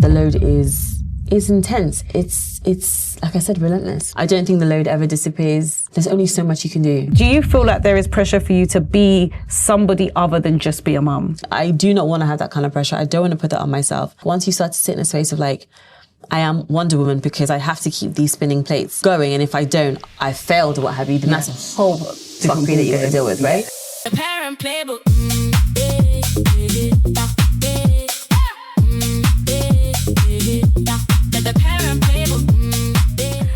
the load is intense. It's like I said, relentless. I don't think the load ever disappears. There's only so much you can do. Do you feel like there is pressure for you to be somebody other than just be a mum? I do not want to have that kind of pressure. I don't want to put that on myself. Once you start to sit in a space of like, I am Wonder Woman because I have to keep these spinning plates going, and if I don't, I failed or what have you, then that's a whole fuckery that you're going to deal with, right? The Parent Playbook. The Parent Playbook.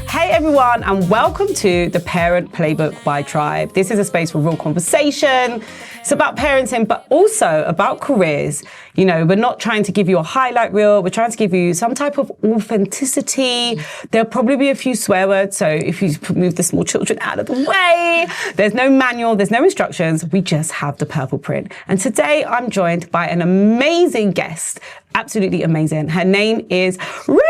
Hey everyone, and welcome to the Parent Playbook by Tribe. This is a space for real conversation. It's about parenting, but also about careers. You know, we're not trying to give you a highlight reel. We're trying to give you some type of authenticity. There'll probably be a few swear words. So if you move the small children out of the way, there's no manual, there's no instructions. We just have the purple print. And today I'm joined by an amazing guest. Absolutely amazing. Her name is Rachel.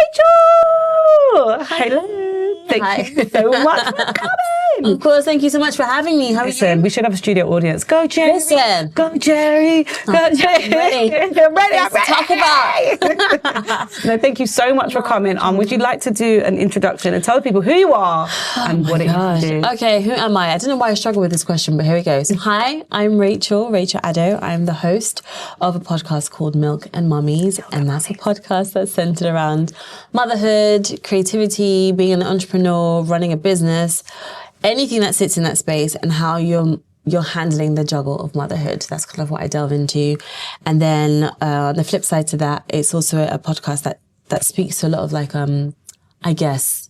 Hello. Thank you so much for coming. Of course, thank you so much for having me. How are you? We should have a studio audience. Go, Jerry. Listen. Go, Jerry. Go, Jerry. I'm ready. I'm ready. I'm ready. Talk about. No, thank you so much for coming. Would you like to do an introduction and tell people who you are and what it is you do? Okay, who am I? I don't know why I struggle with this question, but here we go. So, hi, I'm Rachel Addo. I'm the host of a podcast called Milk and Mommies, and that's a podcast that's centered around motherhood, creativity, being an entrepreneur, running a business, anything that sits in that space, and how you're handling the juggle of motherhood. That's kind of what I delve into. And then on the flip side to that, it's also a podcast that speaks to a lot of like, I guess,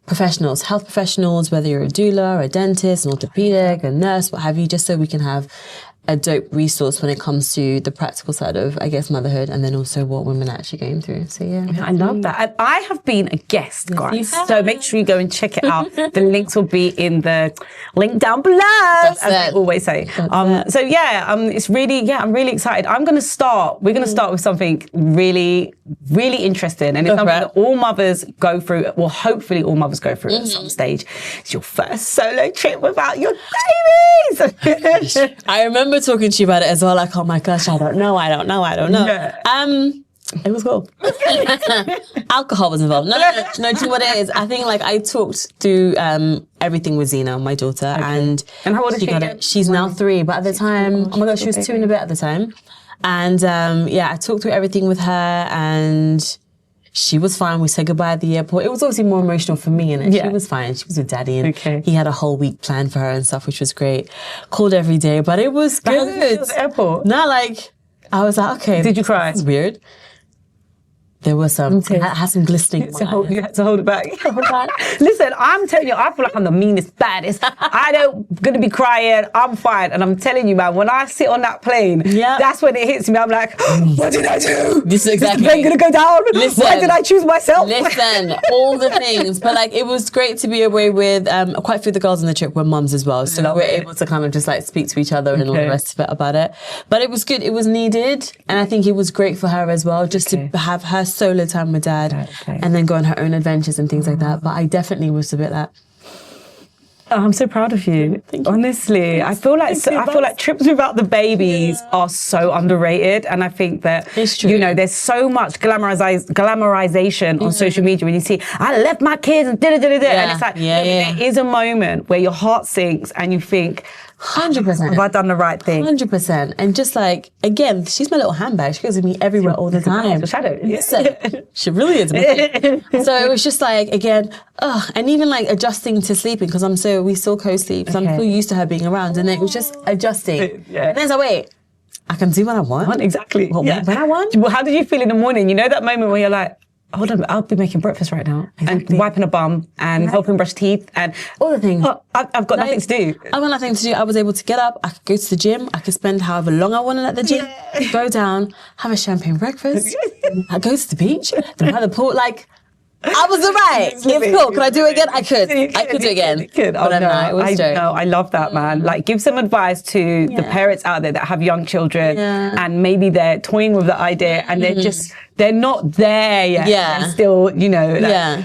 professionals, health professionals, whether you're a doula, a dentist, an orthopedic, a nurse, what have you, just so we can have a dope resource when it comes to the practical side of, I guess, motherhood, and then also what women are actually going through. So yeah. I love that. And I have been a guest, guys. you have. So make sure you go and check it out. The links will be in the link down below, as I always say. So yeah, it's really, I'm really excited. We're going to start with something really, really interesting. And it's something that all mothers go through, well, hopefully all mothers go through at some stage. It's your first solo trip without your babies. I remember talking to you about it as well. Like, oh my gosh, I don't know. Yeah. It was cool. Alcohol was involved. No, do you know what it is? I think like I talked through everything with Zena, my daughter, and how old is she? She's now 3, but at the time, oh my gosh, she was 2 and a bit at the time. And I talked through everything with her, and she was fine. We said goodbye at the airport. It was obviously more emotional for me, and she was fine. She was with Daddy, and he had a whole week planned for her and stuff, which was great. Called every day, but it was good. How did you feel at the airport? No, like I was like, okay. Did you cry? It's weird. There was some. I had some glistening. You had to hold it back. Listen, I'm telling you, I feel like I'm the meanest, baddest. I don't gonna be crying. I'm fine, and I'm telling you, man. When I sit on that plane, that's when it hits me. I'm like, what did I do? This is exactly. Is the plane gonna go down? Listen, why did I choose myself? Listen, all the things. But like, it was great to be away with. Quite a few of the girls on the trip were mums as well, so like, we're able to kind of just like speak to each other and all the rest of it about it. But it was good. It was needed, and I think it was great for her as well, just to have her solo time with Dad, and then go on her own adventures and things like that. But I definitely was a bit like, I'm so proud of you. Honestly, I feel like trips without the babies are so underrated, and I think that you know there's so much glamorization on social media when you see I left my kids and and it's like there is a moment where your heart sinks and you think, 100%. Have I done the right thing? 100%. And just like, again, she's my little handbag. She goes with me everywhere all the time. Shadow. Listen, she really is. So it was just like, again, and even like adjusting to sleeping, because we still co-sleep. So I'm so used to her being around. And then it was just adjusting. And then it's like, wait, I can do what I want. Exactly. When I want. Well, how did you feel in the morning? You know that moment where you're like, hold on, I'll be making breakfast right now and wiping a bum and helping brush teeth and all the things. I've got nothing to do. I've got nothing to do. I was able to get up. I could go to the gym. I could spend however long I wanted at the gym. Go down, have a champagne breakfast. I go to the beach, then by the pool. Like, I was alright. It's cool. Could I do it again? I could. I could do it again. I love that, man. Like, give some advice to the parents out there that have young children and maybe they're toying with the idea and they're not there yet. They're still, you know.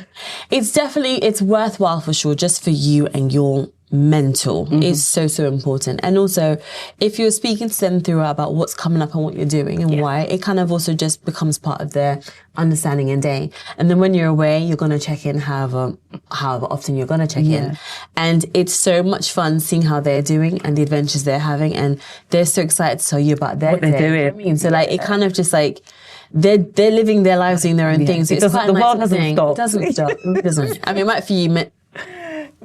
It's worthwhile for sure, just for you and your mental. It's so important. And also, if you're speaking to them throughout about what's coming up and what you're doing and why, it kind of also just becomes part of their understanding and day. And then when you're away, you're going to check in however often you're going to check in. And it's so much fun seeing how they're doing and the adventures they're having, and they're so excited to tell you about their What they're day. doing. You know what I mean? So like, it kind of just like, they're living their lives, doing their own things. So It it's doesn't- quite the a nice world doesn't thing. stop. It doesn't stop. It doesn't. I mean, it might for you,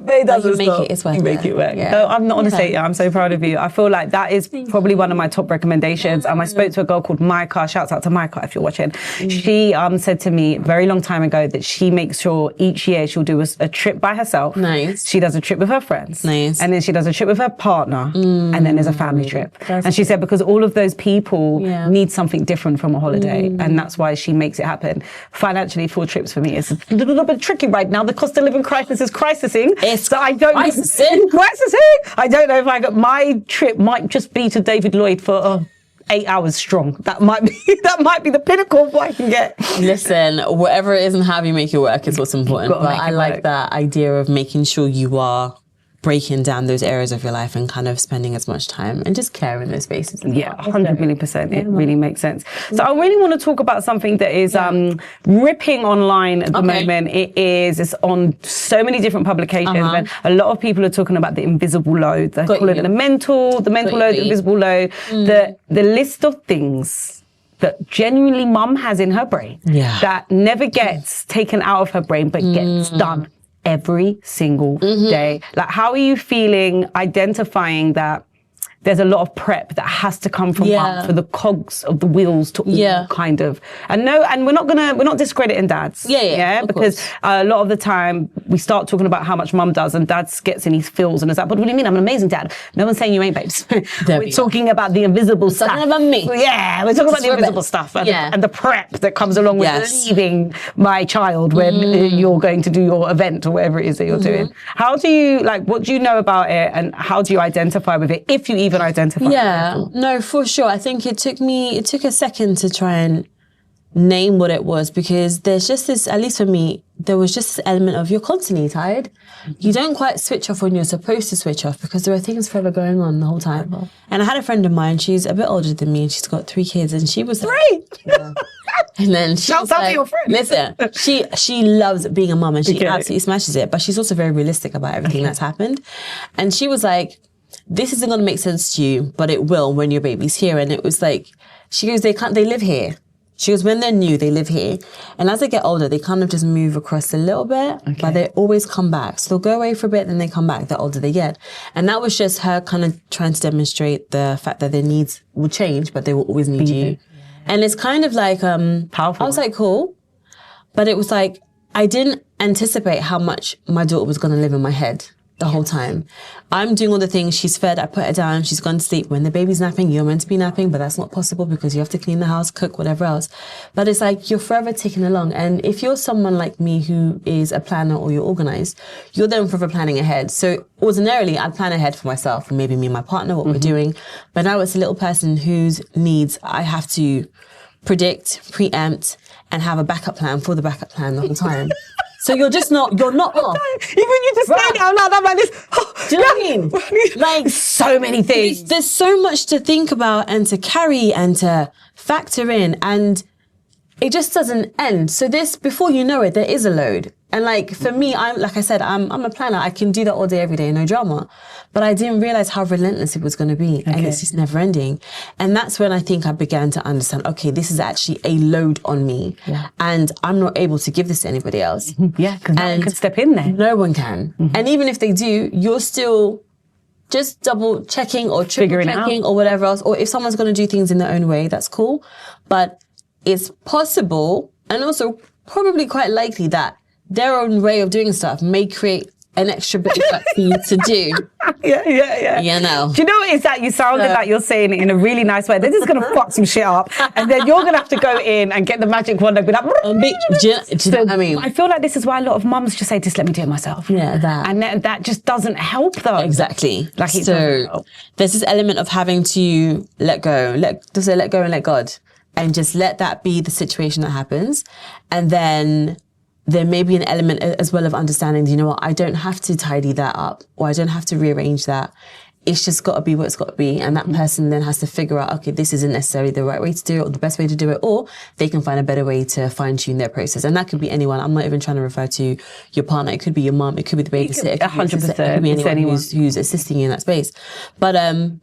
But it doesn't you make stop. it, it's worth You make it. it work. Yeah. No, I'm not honestly. Yeah. I'm so proud of you. I feel like that is probably one of my top recommendations. I spoke to a girl called Micah. Shouts out to Micah if you're watching. She said to me a very long time ago that she makes sure each year she'll do a trip by herself. Nice. She does a trip with her friends. Nice. And then she does a trip with her partner. And then there's a family trip. That's And she said because all of those people Yeah. need something different from a holiday. And that's why she makes it happen. Financially, 4 trips for me is a little bit tricky right now. The cost of living crisis is crisising. It's so I don't crisising. Crisising. I don't know if I got my trip might just be to David Lloyd for 8 hours strong. That might be the pinnacle of what I can get. Listen, whatever it is and how you make it work is what's important. Gotta But make I it like work. that idea of making sure you are breaking down those areas of your life and kind of spending as much time and just caring those spaces. as Yeah, well. 100 million %. It really makes sense. So I really want to talk about something that is ripping online at the moment. It's on so many different publications, and a lot of people are talking about the invisible load. They call it the mental load, the invisible load, the list of things that genuinely mum has in her brain that never gets taken out of her brain but gets done every single day. Like, how are you feeling identifying that there's a lot of prep that has to come from mum for the cogs of the wheels to all kind of, and we're not discrediting dads. Because a lot of the time we start talking about how much mum does and dad gets in his feels and is like, but what do you mean? I'm an amazing dad. No one's saying you ain't, babes. We're talking about the invisible stuff. Talking about me. Yeah, we're talking about the invisible stuff and the prep that comes along with leaving my child when you're going to do your event or whatever it is that you're doing. How do you, what do you know about it, and how do you identify with it, if you even identify? Yeah, no, for sure. I think it took a second to try and name what it was, because there's just this, at least for me, there was just this element of you're constantly tired. You don't quite switch off when you're supposed to switch off, because there are things forever going on the whole time. And I had a friend of mine, she's a bit older than me and she's got 3 kids, and she was like, 3? Yeah. And then she Shouts was out like, to your friend. Listen, she loves being a mum and she absolutely smashes it, but she's also very realistic about everything that's happened. And she was like, this isn't going to make sense to you, but it will when your baby's here. And it was like, she goes, they live here. She goes, when they're new, they live here. And as they get older, they kind of just move across a little bit, but they always come back. So they'll go away for a bit, then they come back the older they get. And that was just her kind of trying to demonstrate the fact that their needs will change, but they will always need you. And it's kind of like, powerful. I was like, cool. But it was like, I didn't anticipate how much my daughter was going to live in my head the whole time. I'm doing all the things. She's fed. I put her down. She's gone to sleep. When the baby's napping, you're meant to be napping, but that's not possible because you have to clean the house, cook, whatever else. But it's like you're forever ticking along. And if you're someone like me who is a planner or you're organized, you're then forever planning ahead. So ordinarily, I'd plan ahead for myself and maybe me and my partner, what we're doing. But now it's a little person whose needs I have to predict, preempt, and have a backup plan for the backup plan the whole time. So you're not off. Even you just saying it out loud, I'm like this. Do you know what I mean? Like, so many things. There's so much to think about and to carry and to factor in, and it just doesn't end. So before you know it, there is a load. And like, for me, I'm a planner. I can do that all day, every day, no drama. But I didn't realize how relentless it was going to be. And it's just never ending. And that's when I think I began to understand, okay, this is actually a load on me. Yeah. And I'm not able to give this to anybody else. Yeah, because no one can step in there. No one can. And even if they do, you're still just double checking or triple checking or whatever else. Or if someone's going to do things in their own way, that's cool. But it's possible, and also probably quite likely, that their own way of doing stuff may create an extra bit of work for you to do. Yeah. You know. Do you know what it is that you sounded like you're saying it in a really nice way? They're just going to fuck some shit up. And then you're going to have to go in and get the magic wand and be like... Do you know what I mean? I feel like this is why a lot of mums just say, just let me do it myself. Yeah, that. And that just doesn't help though. Exactly. Like it doesn't so help. there's this element of having to let go. Let go and let God. And just let that be the situation that happens. And then there may be an element as well of understanding, you know what, I don't have to tidy that up, or I don't have to rearrange that. It's just got to be what it's got to be. And that person then has to figure out, okay, this isn't necessarily the right way to do it or the best way to do it, or they can find a better way to fine tune their process. And that could be anyone. I'm not even trying to refer to your partner. It could be your mom. It could be the babysitter. 100%. It could be anyone who's assisting you in that space. But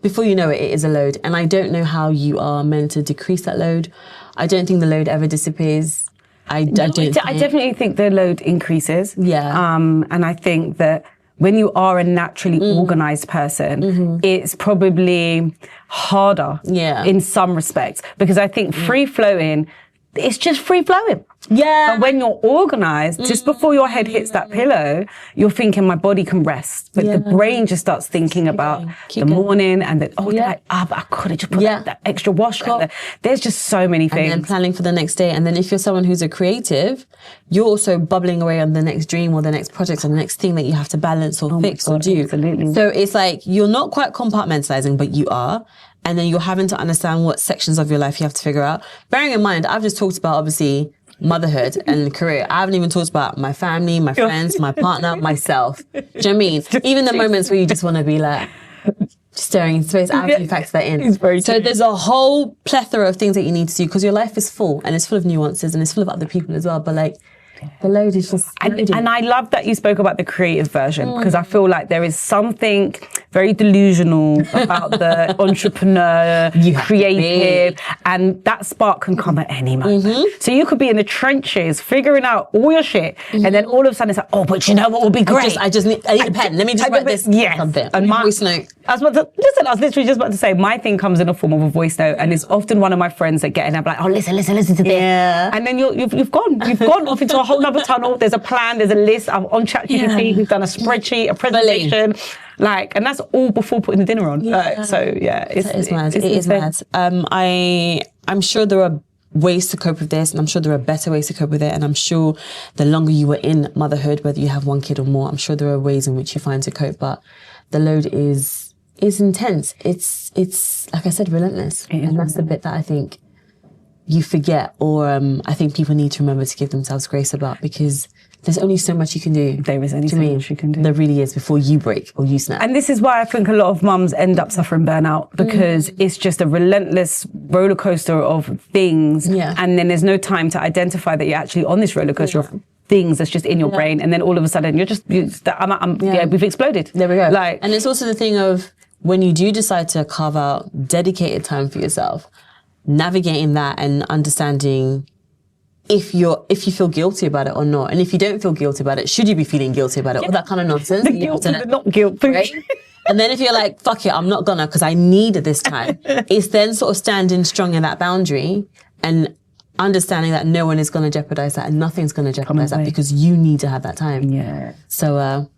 before you know it, it is a load. And I don't know how you are meant to decrease that load. I don't think the load ever disappears. I definitely think the load increases. Yeah. And I think that when you are a naturally organized person, it's probably harder in some respects, because I think free flowing, it's just free flowing. Yeah. But when you're organized, just before your head hits that pillow, you're thinking my body can rest. But the brain just starts thinking about the morning and I could have just put that extra wash. There's just so many things. And then planning for the next day. And then if you're someone who's a creative, you're also bubbling away on the next dream or the next project or the next thing that you have to balance or fix or do. Absolutely. So it's like you're not quite compartmentalizing, but you are. And then you're having to understand what sections of your life you have to figure out. Bearing in mind, I've just talked about, obviously, motherhood and career. I haven't even talked about my family, my friends, my partner, myself. Do you know what I mean? Even the moments where you just want to be like staring into space, I have to factor that in. So there's a whole plethora of things that you need to do, because your life is full, and it's full of nuances, and it's full of other people as well. But like, the load is just... And I love that you spoke about the creative version, because I feel like there is something very delusional about the entrepreneur, creative, and that spark can come at any moment. So you could be in the trenches figuring out all your shit, and then all of a sudden it's like, oh, but you know what would be great? I need a pen. Let me just write this something. And my voice note. I was literally just about to say, my thing comes in the form of a voice note, and it's often one of my friends that get in and I'm like, oh, listen to this. Yeah. And then you've gone off into a whole nother tunnel. There's a plan, there's a list. I'm on ChatGPT. We've done a spreadsheet, a presentation, and that's all before putting the dinner on. It's mad. It is mad. I'm sure there are ways to cope with this, and I'm sure there are better ways to cope with it. And I'm sure the longer you are in motherhood, whether you have one kid or more, I'm sure there are ways in which you find to cope. But the load is intense. It's like I said, relentless, and that's the bit that I think you forget, or I think people need to remember to give themselves grace about, because there's only so much you can do. There is only so much you can do. There really is, before you break or you snap. And this is why I think a lot of mums end up suffering burnout, because it's just a relentless roller coaster of things. Yeah. And then there's no time to identify that you're actually on this roller coaster of things that's just in your brain. And then all of a sudden we've exploded. There we go. And it's also the thing of, when you do decide to carve out dedicated time for yourself, navigating that and understanding if you feel guilty about it or not. And if you don't feel guilty about it, should you be feeling guilty about it? All that kind of nonsense. The guilt and the not guilt. Right? And then if you're like, fuck it, I'm not gonna, because I need this time. It's then sort of standing strong in that boundary and understanding that no one is going to jeopardize that, and nothing's going to jeopardize that, because you need to have that time. Yeah. So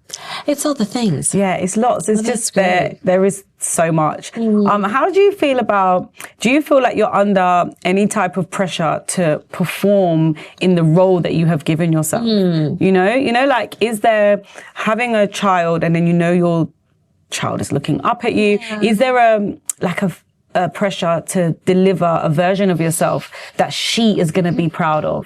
it's all the things. Yeah, it's lots. It's just there is so much. How do you feel like you're under any type of pressure to perform in the role that you have given yourself? You know, like, is there having a child and then your child is looking up at you? Is there a pressure to deliver a version of yourself that she is going to be proud of?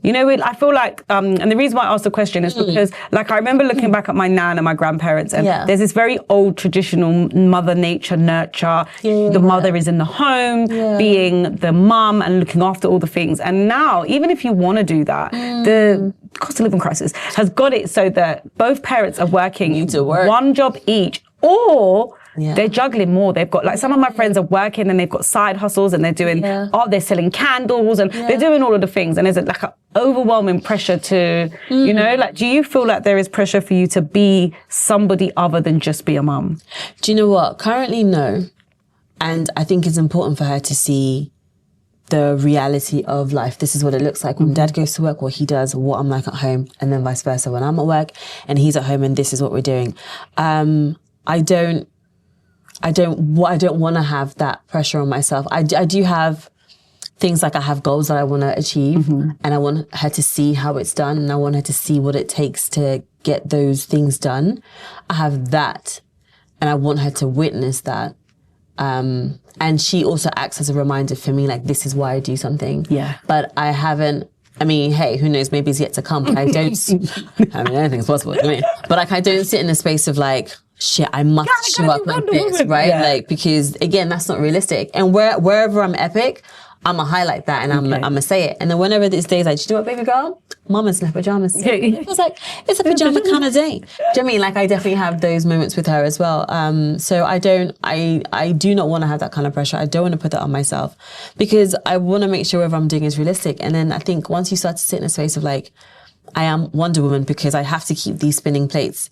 I feel like, and the reason why I asked the question is because, like, I remember looking back at my nan and my grandparents, and there's this very old traditional mother nature nurture. The mother is in the home, being the mum and looking after all the things. And now, even if you want to do that, the cost of living crisis has got it so that both parents are working one job each, or they're juggling more. They've got, like, some of my friends are working and they've got side hustles, and they're doing they're selling candles, and they're doing all of the things. And there's like an overwhelming pressure to, do you feel like there is pressure for you to be somebody other than just be a mum? Do you know what? Currently, no. And I think it's important for her to see the reality of life. This is what it looks like when dad goes to work, what he does, what I'm like at home, and then vice versa when I'm at work and he's at home, and this is what we're doing. I don't want to have that pressure on myself. I do have things, like I have goals that I want to achieve, and I want her to see how it's done, and I want her to see what it takes to get those things done. I have that, and I want her to witness that. And she also acts as a reminder for me, like, this is why I do something. Yeah. But I haven't I mean, hey, who knows? Maybe it's yet to come. But I don't. I mean, anything's possible. I mean, but like, I don't sit in a space of like, shit, I must show up like this, right? Yeah. Like, because again, that's not realistic. And wherever I'm epic, I'ma highlight that and I'ma say it. And then whenever this day is like, do you know what, baby girl? Mama's in her pajamas. It was like, it's a pajama kind of day. Do you know what I mean? Like, I definitely have those moments with her as well. So I do not want to have that kind of pressure. I don't want to put that on myself because I want to make sure whatever I'm doing is realistic. And then I think once you start to sit in a space of like, I am Wonder Woman because I have to keep these spinning plates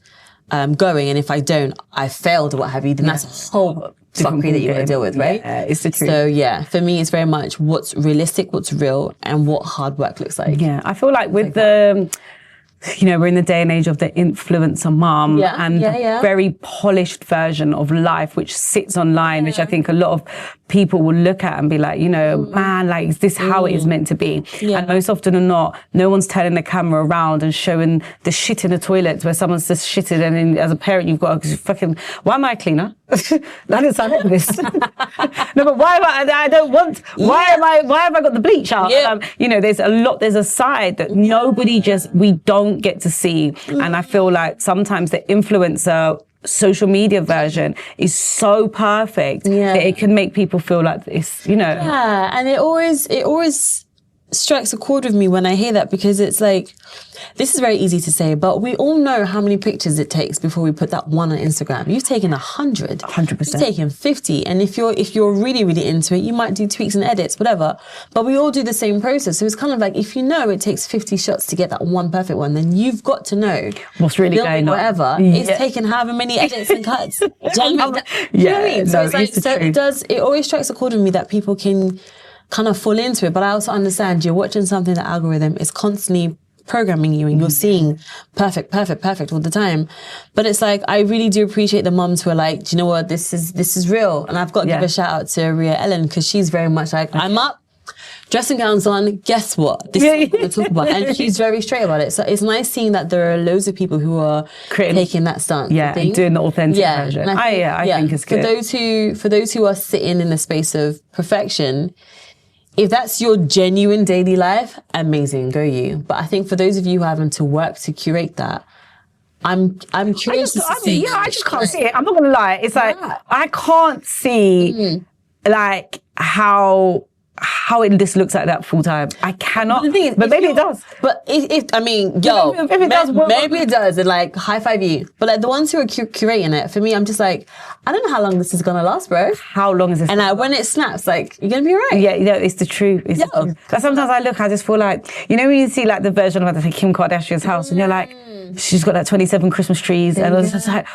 going. And if I don't, I failed or what have you, then that's a whole fuckery that you got to deal with, right? Yeah, it's the truth. So yeah, for me, it's very much what's realistic, what's real, and what hard work looks like. Yeah, I feel like with the, you know, we're in the day and age of the influencer mom and the very polished version of life, which sits online, which I think a lot of people will look at and be like, you know, man, like, is this how it is meant to be? Yeah. And most often than not, no one's turning the camera around and showing the shit in the toilets where someone's just shitted, and then as a parent, you've got to fucking, why am I a cleaner? I didn't sign up for this. No, but why am I don't want, why have I got the bleach out? Yeah. You know, there's a side that we don't get to see. And I feel like sometimes the influencer social media version is so perfect that it can make people feel like it's, you know. Yeah, and it always strikes a chord with me when I hear that, because it's like, this is very easy to say, but we all know how many pictures it takes before we put that one on Instagram. You've taken 100. 100%. You've taken 50. And if you're really, really into it, you might do tweaks and edits, whatever. But we all do the same process. So it's kind of like, if you know it takes 50 shots to get that one perfect one, then you've got to know what's really going on. Whatever. It's taken however many edits and cuts. Do you know what I mean? So it's like, it always strikes a chord with me that people can kind of fall into it, but I also understand you're watching something, the algorithm is constantly programming you and you're seeing perfect all the time. But it's like, I really do appreciate the moms who are like, do you know what, this is real. And I've got to give a shout out to Ria Ellen, because she's very much like, I'm up, dressing gowns on, guess what? This is what we're going to talk about. And she's very straight about it. So it's nice seeing that there are loads of people who are taking that stance. Yeah, and doing the authentic version. I think it's good. For those who are sitting in the space of perfection, if that's your genuine daily life, amazing, go you. But I think for those of you who are having to work to curate that, I'm curious to see. I just can't see it. I'm not gonna lie. It's like I can't see like how it just looks like that full time. I cannot. But, the thing is, maybe it does. But if I mean, yo, if it does, maybe it does. And like, high five you. But like the ones who are curating it, for me, I'm just like, I don't know how long this is gonna last, bro. How long is this? And when it snaps, like, you're gonna be alright. Yeah, you know, it's the truth. It's the truth. Like, sometimes I look, I just feel like, you know, when you see like the version of Kim Kardashian's house, and you're like, she's got like 27 Christmas trees, and I was just like,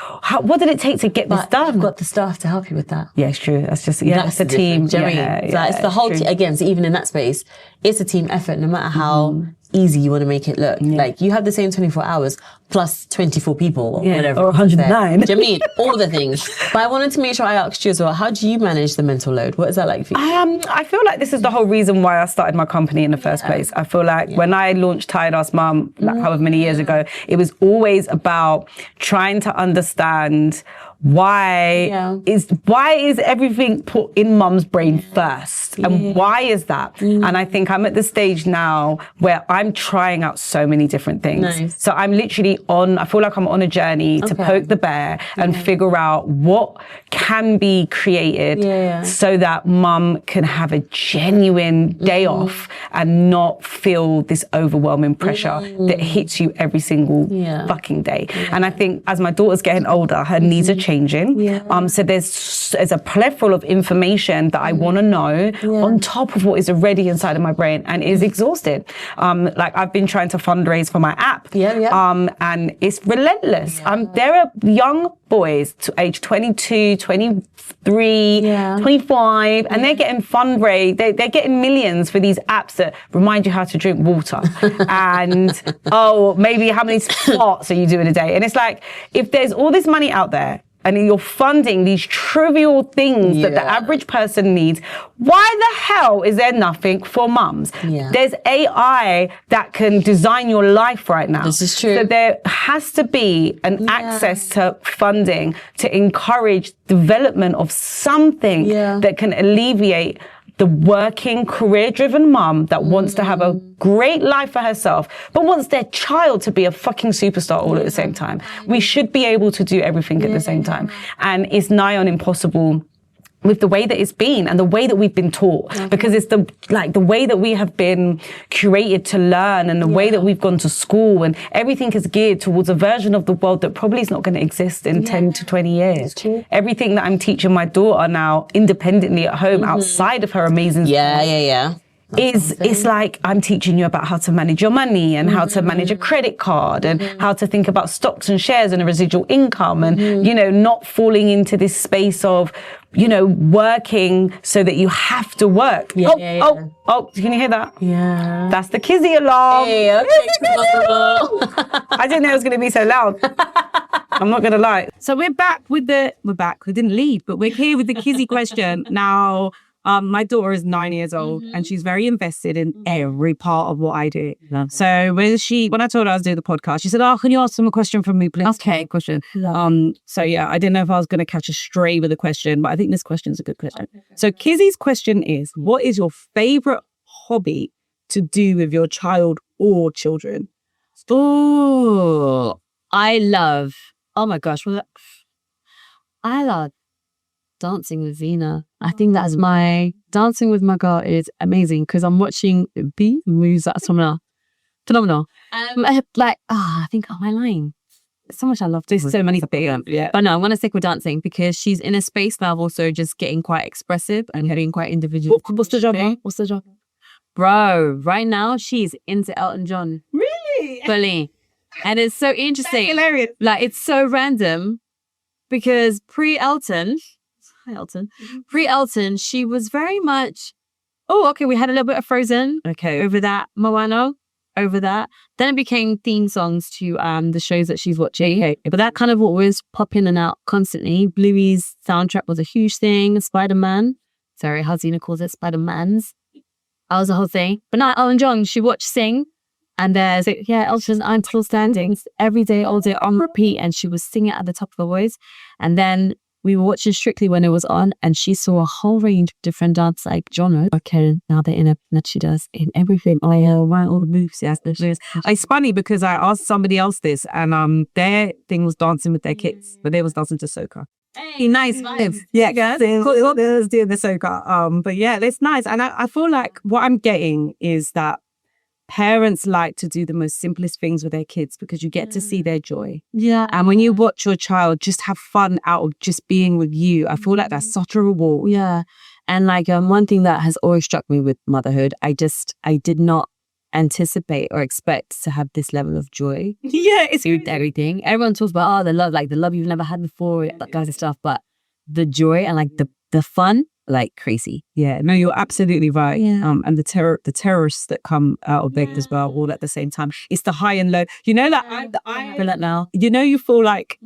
what did it take to get this done? You've got the staff to help you with that. Yeah, it's true. That's just it's the team. Do you know what I mean? It's the whole team. Again, so even in that space, it's a team effort, no matter how easy you want to make it look. Like, you have the same 24 hours plus 24 people or whatever. Or 109. Do you know what I mean? All the things. But I wanted to make sure I asked you as well, how do you manage the mental load? What is that like for you? I feel like this is the whole reason why I started my company in the first place. I feel like when I launched Tired Ass Mum, like however many years ago, it was always about trying to understand why is everything put in mum's brain first, and why is that? And I think I'm at the stage now where I'm trying out so many different things. Nice. So I'm literally I feel like I'm on a journey to poke the bear and figure out what can be created so that mum can have a genuine day off and not feel this overwhelming pressure that hits you every single fucking day. And I think as my daughter's getting older, her needs are changing. So there's a plethora of information that I want to know on top of what is already inside of my brain and is exhausted. Like, I've been trying to fundraise for my app. And it's relentless. There are young boys to age 22, 23, 25, and they're getting fundraised. They're getting millions for these apps that remind you how to drink water. And, maybe how many squats are you doing a day? And it's like, if there's all this money out there, and you're funding these trivial things that the average person needs, why the hell is there nothing for mums? There's AI that can design your life right now. This is true. So there has to be an access to funding to encourage development of something that can alleviate the working, career-driven mum that wants to have a great life for herself, but wants their child to be a fucking superstar all at the same time. We should be able to do everything at the same time. And it's nigh on impossible with the way that it's been and the way that we've been taught, because it's the way that we have been curated to learn and the way that we've gone to school, and everything is geared towards a version of the world that probably is not going to exist in 10 to 20 years. Everything that I'm teaching my daughter now independently at home outside of her amazing it's like I'm teaching you about how to manage your money and how to manage a credit card and how to think about stocks and shares and a residual income and, you know, not falling into this space of, you know, working so that you have to work. Oh, can you hear that? Yeah. That's the Kizzy alarm. Hey, okay, cool. I didn't know it was going to be so loud. I'm not going to lie. So we're back. We didn't leave, but we're here with the Kizzy question. Now, my daughter is 9 years old and she's very invested in every part of what I do. So when I told her I was doing the podcast, she said, "Oh, can you ask them a question from me, please?" Okay, question. So yeah, I didn't know if I was going to catch a stray with a question, but I think this question is a good question. So Kizzy's question is, what is your favorite hobby to do with your child or children? Oh my gosh, I love dancing with Zena. I think that's dancing with my girl is amazing because I'm watching B moves that phenomenal. I think, am I lying? So much I love this. So many things. Yeah. But no, I'm going to stick with dancing because she's in a space now of also just getting quite expressive and getting quite individual. What's the job? Bro, right now she's into Elton John. Really? Fully. And it's so interesting. That's hilarious. Like, it's so random because pre-Elton, she was very much, we had a little bit of Frozen. Okay. Over that, Moana. Over that. Then it became theme songs to the shows that she's watching. Okay. But that kind of what was pop in and out constantly. Bluey's soundtrack was a huge thing. Spider-Man. Sorry, how Zena calls it, Spider-Man's. That was the whole thing. But now Elton John, she watched Sing. And there's, Elton, I'm Still Standing every day, all day on repeat. And she was singing at the top of her voice. And then we were watching Strictly when it was on, and she saw a whole range of different dance like genres. Okay, now they're in a that she does in everything. All the moves. Yes, it's funny because I asked somebody else this, and their thing was dancing with their kids, but they was dancing to soca. Hey, nice vibes. Yeah, guys, doing the soca. But yeah, it's nice, and I feel like what I'm getting is that parents like to do the most simplest things with their kids because you get to see their joy. Yeah. And when you watch your child just have fun out of just being with you, I feel like that's such a reward. Yeah. And like one thing that has always struck me with motherhood, I did not anticipate or expect to have this level of joy. Yeah. It's everything. Everyone talks about, the love you've never had before, that kind of stuff. But the joy and like the fun, like crazy. Yeah, no, you're absolutely right. Yeah. And the terrorists that come out of bed as well, all at the same time. It's the high and low. You know, like I feel that now. You know, you feel like,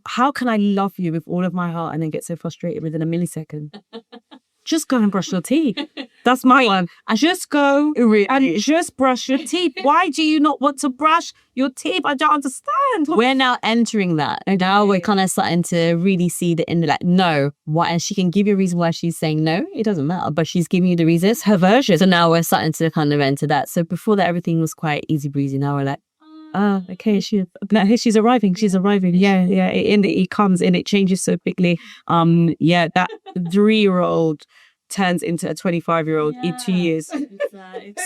how can I love you with all of my heart and then get so frustrated within a millisecond? Just go and brush your teeth. That's my one. Just go and just brush your teeth. Why do you not want to brush your teeth? I don't understand. We're now entering that. And now we're kind of starting to really see the end of like, no. Why? And she can give you a reason why she's saying no. It doesn't matter. But she's giving you the reason. It's her version. So now we're starting to kind of enter that. So before that, everything was quite easy breezy. Now we're like, okay, she's arriving. She's arriving. Yeah. It comes and it changes so quickly. That 3-year-old turns into a 25-year-old in 2 years.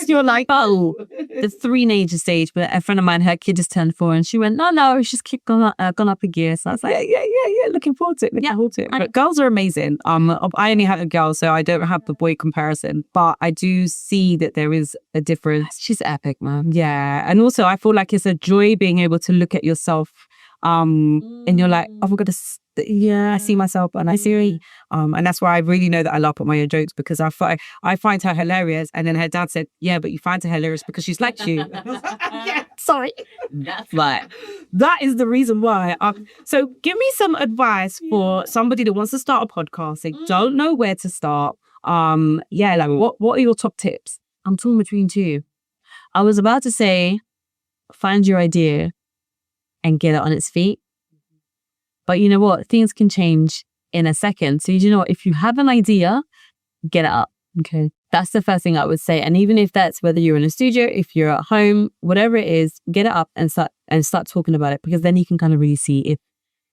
You're like, the three-nager stage. But a friend of mine, her kid just turned 4, and she went, no, she's gone up a gear. So I was like, yeah, looking forward to it. But girls are amazing. I only have a girl, so I don't have the boy comparison. But I do see that there is a difference. She's epic, man. Yeah, and also I feel like it's a joy being able to look at yourself, and you're like, oh my God, I see myself and I see and that's why I really know that I laugh at my own jokes, because I find her hilarious, and then her dad said, yeah, but you find her hilarious because she's like you. Yeah, sorry. That's right. That is the reason why. So give me some advice for somebody that wants to start a podcast. They don't know where to start. Like what are your top tips? I'm torn between two. I was about to say, find your idea and get it on its feet. But you know what? Things can change in a second. So you know what? If you have an idea, get it up. Okay. That's the first thing I would say. And even if that's whether you're in a studio, if you're at home, whatever it is, get it up and start talking about it, because then you can kind of really see if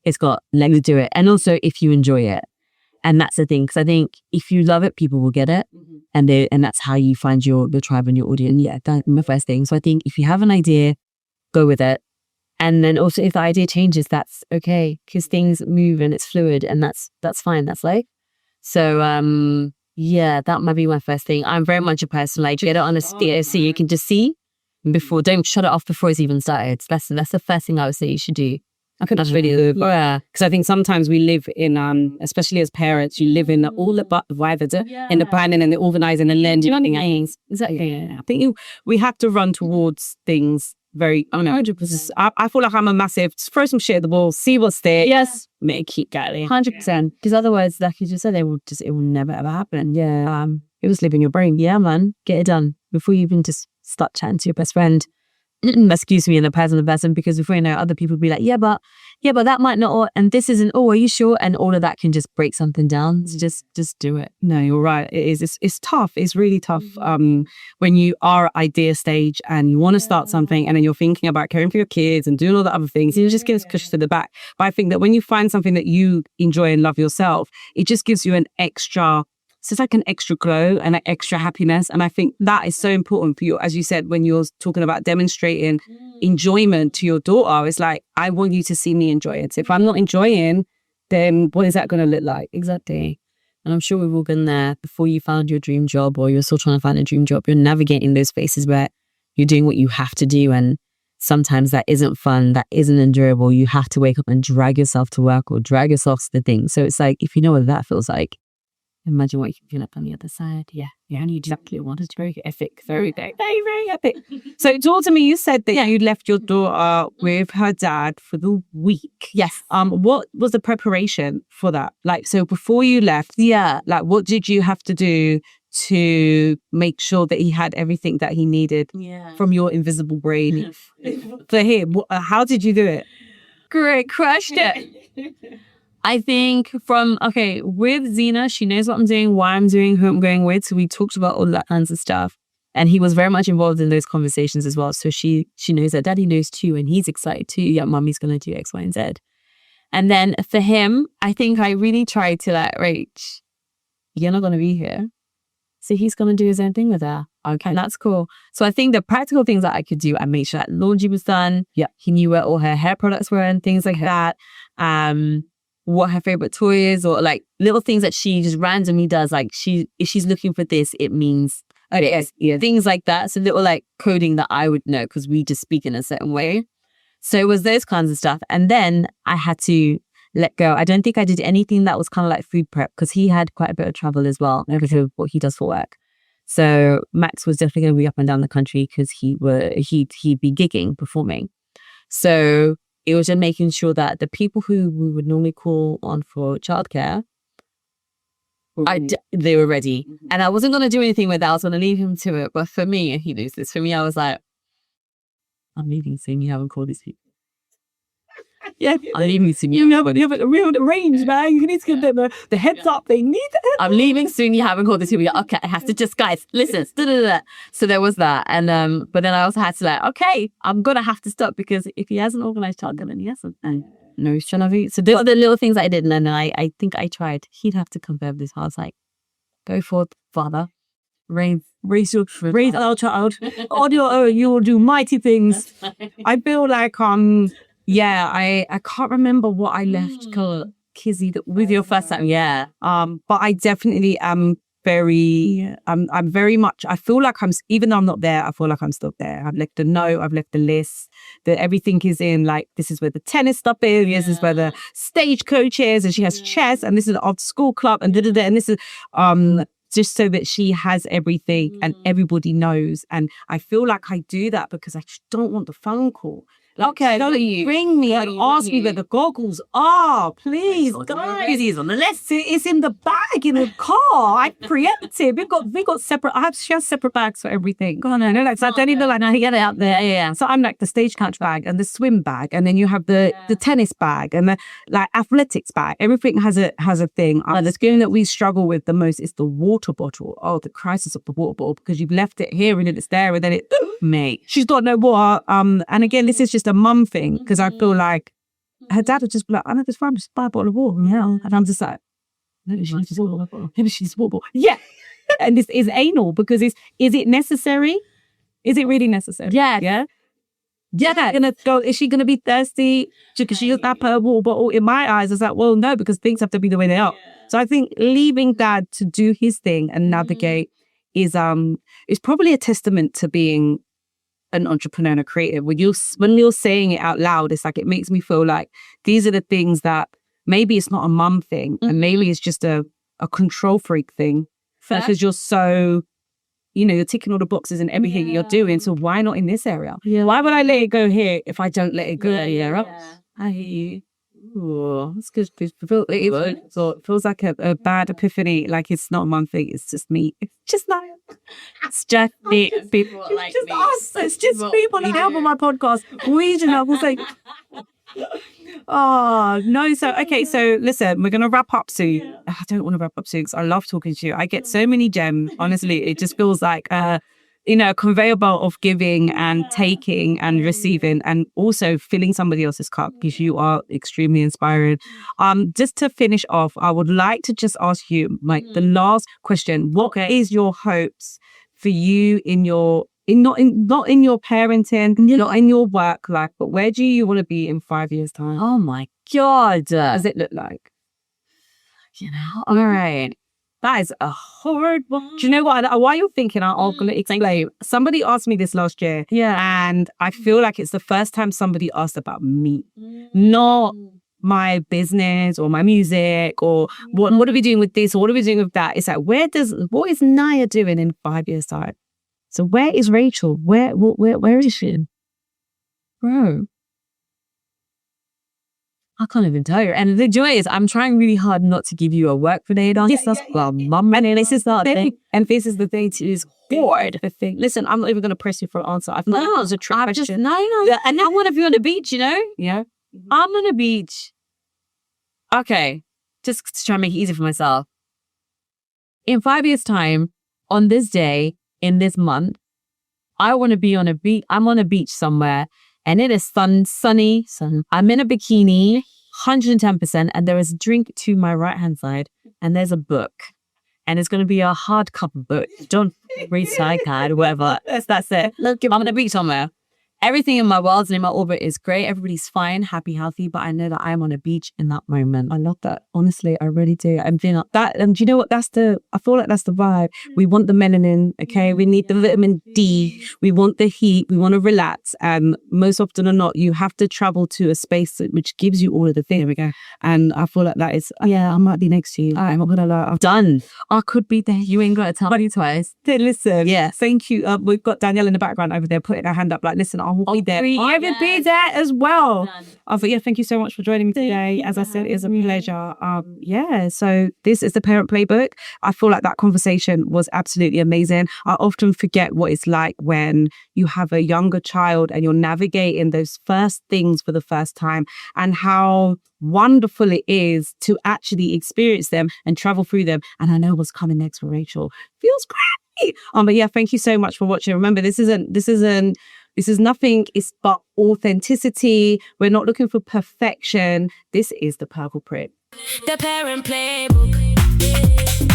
it's got legs to do it. And also if you enjoy it. And that's the thing. Because I think if you love it, people will get it. And that's how you find your tribe and your audience. Yeah, that's my first thing. So I think if you have an idea, go with it. And then also if the idea changes, that's okay. Because things move and it's fluid, and that's fine. That's life. So yeah, that might be my first thing. I'm very much a person like get it on a stick so you can just see before. Don't shut it off before it's even started. That's the first thing I would say you should do. I think that's really good. Yeah, because I think sometimes we live in, especially as parents, you live in all the in the planning and the organising and then doing things. Exactly. Yeah. I think we have to run towards things very. I don't know. 100%. I feel like I'm a massive throw some shit at the wall, see what's there. Yes, make it keep going. 100%. Because otherwise, like you just said, it will never ever happen. Yeah. It was live in your brain. Yeah, man, get it done before you even just start chatting to your best friend. Excuse me, and the person, because before you know, other people will be like, yeah, but that might not, and this isn't. Oh, are you sure? And all of that can just break something down. So just do it. No, you're right. It is. It's tough. It's really tough. When you are at idea stage and you want to start something, and then you're thinking about caring for your kids and doing all the other things, you just get pushed to the back. But I think that when you find something that you enjoy and love yourself, it just gives you an extra. So it's like an extra glow and an extra happiness. And I think that is so important for you. As you said, when you're talking about demonstrating enjoyment to your daughter, it's like, I want you to see me enjoy it. So if I'm not enjoying, then what is that going to look like? Exactly. And I'm sure we've all been there before you found your dream job, or you're still trying to find a dream job. You're navigating those spaces where you're doing what you have to do. And sometimes that isn't fun, that isn't enjoyable. You have to wake up and drag yourself to work or drag yourself to the thing. So it's like, if you know what that feels like, imagine what you can feel up on the other side. Yeah, and you exactly what it's very epic, very epic. So talk to me. You said that you left your daughter with her dad for the week. Yes. What was the preparation for that? Like, so before you left, like what did you have to do to make sure that he had everything that he needed from your invisible brain for him? How did you do it? Great question. I think with Zena, she knows what I'm doing, why I'm doing, who I'm going with. So we talked about all that kinds of stuff. And he was very much involved in those conversations as well. So she knows that daddy knows too, and he's excited too. Yeah, mommy's going to do X, Y, and Z. And then for him, I think I really tried to like, Rach, you're not going to be here. So he's going to do his own thing with her. Okay, that's cool. So I think the practical things that I could do, I made sure that laundry was done. Yeah. He knew where all her hair products were and things like that. What her favorite toy is, or like little things that she just randomly does. Like if she's looking for this, it means things like that. So little like coding that I would know because we just speak in a certain way. So it was those kinds of stuff. And then I had to let go. I don't think I did anything that was kind of like food prep because he had quite a bit of travel as well, because of what he does for work. So Max was definitely going to be up and down the country because he'd be gigging, performing. So it was just making sure that the people who we would normally call on for childcare, they were ready. And I wasn't going to do anything with that. I was going to leave him to it. But for me, and he knows this, for me, I was like, I'm leaving soon. You haven't called these people. Yeah, I'm leaving soon. You haven't arranged, man. You need to give them the heads up. They need it. I'm leaving soon. You haven't called this people. Okay, I have to just, guys, listen. So there was that. And but then I also had to like, okay, I'm going to have to stop because if he hasn't organized childcare, then he hasn't. No, he's trying to. So those are the little things I did. And then I think I tried. He'd have to confirm this. I was like, go forth, Father. Raise our child. On your own, you will do mighty things. I feel like I can't remember what I left Kizzy with your first time. Yeah. But I definitely am I'm very much, I feel like even though I'm not there, I feel like I'm still there. I've left a note, I've left a list, that everything is in, like, this is where the tennis stuff is, this is where the stage coach is, and she has chess, and this is the after school club, and and this is, just so that she has everything and everybody knows. And I feel like I do that because I just don't want the phone call. Okay, don't bring me and ask me where the goggles are, please, guys. He's on the list. It's in the bag in the car. I preempted. We got separate. She has separate bags for everything. God, no, like, so I don't even like now. Get it out there. Yeah. So I'm like the stagecoach bag and the swim bag, and then you have the tennis bag and the like athletics bag. Everything has a thing. The thing that we struggle with the most is the water bottle. Oh, the crisis of the water bottle, because you've left it here and it's there, and then mate, she's got no water. And again, this is just a mum thing, because I feel like her dad would just be like, I know this fine, just buy a bottle of water. Yeah, and I'm just like, maybe she needs water bottle. Maybe she needs water bottle. Yeah. And this is anal, because is it necessary? Is it really necessary? Yeah. Yeah. Is she gonna be thirsty because she doesn't have her water bottle? In my eyes, it's like, well, no, because things have to be the way they are. So I think leaving dad to do his thing and navigate is probably a testament to being an entrepreneur and a creative. When you're saying it out loud, it's like, it makes me feel like these are the things that maybe it's not a mum thing, and maybe it's just a control freak thing. Because you're so, you're ticking all the boxes and everything you're doing. So why not in this area? Yeah. Why would I let it go here if I don't let it go there? Yeah. I hear you. Oh, that's good. So it feels like a bad epiphany. Like, it's not a mum thing. It's just me. It's just like, It's just me. People it's like just me. us. It's just people that help on my podcast. We just help. We'll say, oh, no. So, okay. So listen, we're going to wrap up soon. I don't want to wrap up soon because I love talking to you. I get so many gems. Honestly, it just feels like, a conveyor belt of giving and taking and receiving, and also filling somebody else's cup, because you are extremely inspiring. Just to finish off, I would like to just ask you, like, the last question. What is your hopes for you not in your parenting, not in your work life, but where do you want to be in 5 years' time? Oh my God. What does it look like? All right. That is a hard one. Do you know what? While you're thinking, I'm going to explain. Somebody asked me this last year. Yeah. And I feel like it's the first time somebody asked about me. Not my business or my music or what are we doing with this or what are we doing with that. It's like, what is Nyah doing in 5 years' time? So where is Rachel? Where is she? Bro. I can't even tell you. And the joy is, I'm trying really hard not to give you a work-related answer. Mum, and this is not the thing. And this is the thing too, is bored. The thing. Listen, I'm not even going to press you for an answer. I feel like that was a trick question. No. And I want to be on the beach, Yeah. I'm on the beach. Okay. Just to try and make it easy for myself. In 5 years' time, on this day, in this month, I want to be on a beach. I'm on a beach somewhere. And it is sunny. I'm in a bikini, 110%. And there is a drink to my right-hand side. And there's a book. And it's going to be a hardcover book. Don't read sidecard, whatever. That's it. Look, I'm on a beach somewhere. Everything in my world and in my orbit is great. Everybody's fine, happy, healthy. But I know that I'm on a beach in that moment. I love that. Honestly, I really do. I'm feeling that. And do you know what? I feel like that's the vibe. We want the melanin, okay? We need the vitamin D. We want the heat. We want to relax. And most often than not, you have to travel to a space which gives you all of the things. There we go. And I feel like that is, I might be next to you. I'm not going to lie. Done. I could be there. You ain't got to tell me twice. Listen. Yeah. Thank you. We've got Danielle in the background over there putting her hand up like, listen, I will be there. I will be there as well. But thank you so much for joining me today. As I said, it's a pleasure. So this is the Parent Playbook. I feel like that conversation was absolutely amazing. I often forget what it's like when you have a younger child and you're navigating those first things for the first time, and how wonderful it is to actually experience them and travel through them. And I know what's coming next for Rachel. Feels great. But thank you so much for watching. Remember, this is nothing, it's but authenticity. We're not looking for perfection. This is the Purple Print. The Parent Playbook.